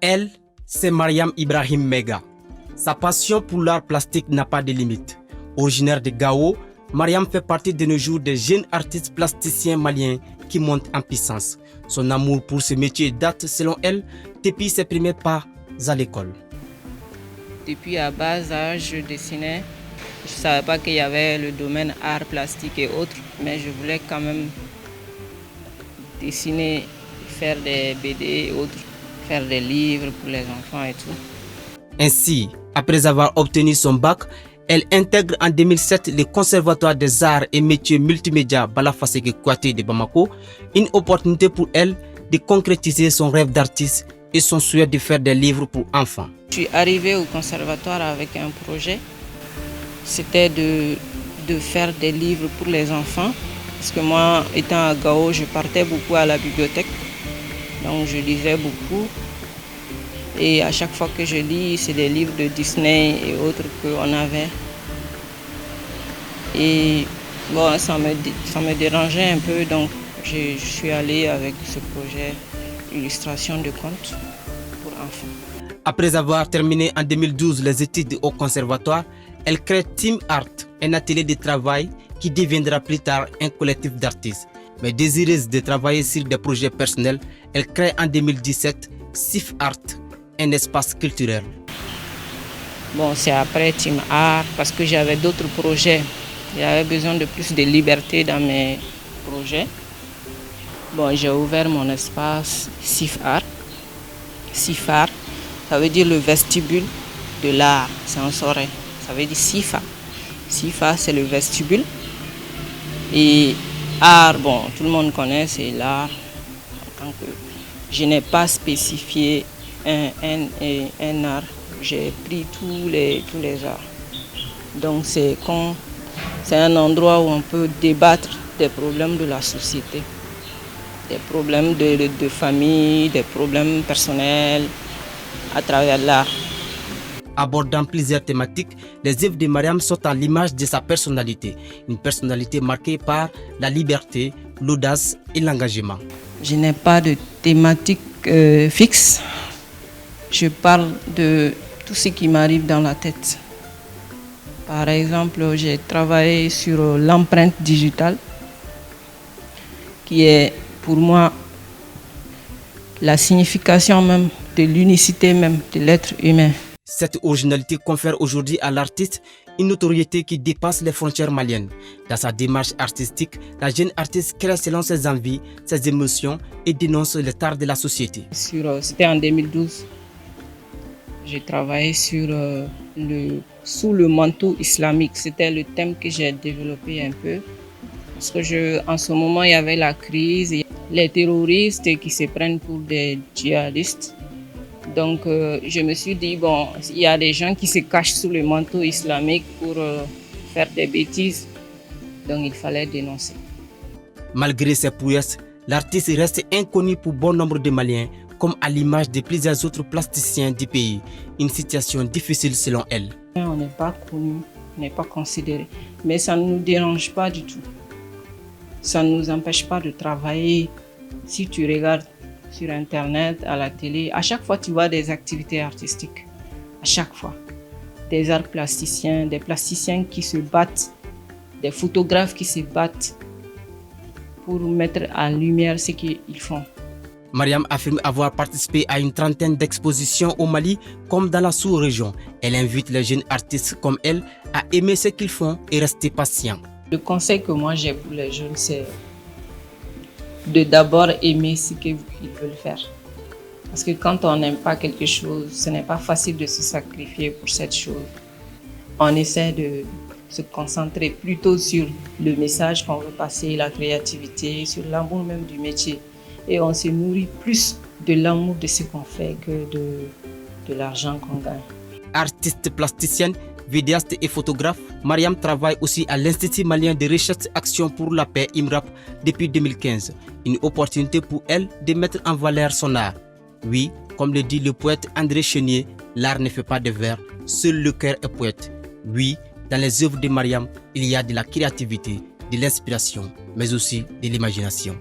Elle, c'est Mariam Ibrahim Mega. Sa passion pour l'art plastique n'a pas de limite. Originaire de Gao, Mariam fait partie de nos jours des jeunes artistes plasticiens maliens qui montent en puissance. Son amour pour ce métier date, selon elle, depuis ses premiers pas à l'école. Depuis à bas âge, je dessinais. Je ne savais pas qu'il y avait le domaine art plastique et autres, mais je voulais quand même dessiner, faire des BD et autres, faire des livres pour les enfants et tout. Ainsi, après avoir obtenu son bac, elle intègre en 2007 le Conservatoire des arts et métiers multimédia Bala-Faseke Kouyaté de Bamako, une opportunité pour elle de concrétiser son rêve d'artiste et son souhait de faire des livres pour enfants. Je suis arrivée au conservatoire avec un projet, c'était de faire des livres pour les enfants, parce que moi, étant à Gao, je partais beaucoup à la bibliothèque, donc je lisais beaucoup. Et à chaque fois que je lis, c'est des livres de Disney et autres qu'on avait. Et bon, ça me dérangeait un peu, donc je suis allée avec ce projet illustration de contes pour enfants. Après avoir terminé en 2012 les études au conservatoire, elle crée Team Art, un atelier de travail qui deviendra plus tard un collectif d'artistes. Mais désireuse de travailler sur des projets personnels, elle crée en 2017 Sif Art, un espace culturel. Bon, c'est après Team Art parce que j'avais d'autres projets. J'avais besoin de plus de liberté dans mes projets. Bon, j'ai ouvert mon espace Sif Art. Sif Art, ça veut dire le vestibule de l'art, c'est en Soré. Ça veut dire Sifa. Sifa, c'est le vestibule. Et art, bon, tout le monde connaît, c'est l'art. Je n'ai pas spécifié un art, j'ai pris tous les arts. Donc c'est un endroit où on peut débattre des problèmes de la société, des problèmes de famille, des problèmes personnels à travers l'art. Abordant plusieurs thématiques, les œuvres de Mariam sont à l'image de sa personnalité, une personnalité marquée par la liberté, l'audace et l'engagement. Je n'ai pas de thématique fixe. Je parle de tout ce qui m'arrive dans la tête. Par exemple, j'ai travaillé sur l'empreinte digitale, qui est pour moi la signification même de l'unicité même de l'être humain. Cette originalité confère aujourd'hui à l'artiste une notoriété qui dépasse les frontières maliennes. Dans sa démarche artistique, la jeune artiste crée selon ses envies, ses émotions et dénonce les tares de la société. C'était en 2012. J'ai travaillé sur sous le manteau islamique. C'était le thème que j'ai développé un peu. Parce que en ce moment, il y avait la crise, les terroristes qui se prennent pour des djihadistes. Donc je me suis dit, bon, il y a des gens qui se cachent sous le manteau islamique pour faire des bêtises. Donc il fallait dénoncer. Malgré ses prouesses, l'artiste reste inconnu pour bon nombre de Maliens, comme à l'image de plusieurs autres plasticiens du pays. Une situation difficile selon elle. On n'est pas connu, on n'est pas considéré, mais ça ne nous dérange pas du tout. Ça ne nous empêche pas de travailler. Si tu regardes sur Internet, à la télé, à chaque fois tu vois des activités artistiques. À chaque fois. Des arts plasticiens, des plasticiens qui se battent, des photographes qui se battent pour mettre en lumière ce qu'ils font. Mariam affirme avoir participé à une trentaine d'expositions au Mali comme dans la sous-région. Elle invite les jeunes artistes comme elle à aimer ce qu'ils font et rester patients. Le conseil que moi j'ai pour les jeunes, c'est de d'abord aimer ce qu'ils veulent faire. Parce que quand on n'aime pas quelque chose, ce n'est pas facile de se sacrifier pour cette chose. On essaie de se concentrer plutôt sur le message qu'on veut passer, la créativité, sur l'amour même du métier. Et on se nourrit plus de l'amour de ce qu'on fait que de l'argent qu'on gagne. Artiste plasticienne, vidéaste et photographe, Mariam travaille aussi à l'Institut malien de recherche action pour la paix IMRAP depuis 2015. Une opportunité pour elle de mettre en valeur son art. Oui, comme le dit le poète André Chénier, l'art ne fait pas de vers, seul le cœur est poète. Oui, dans les œuvres de Mariam, il y a de la créativité, de l'inspiration, mais aussi de l'imagination.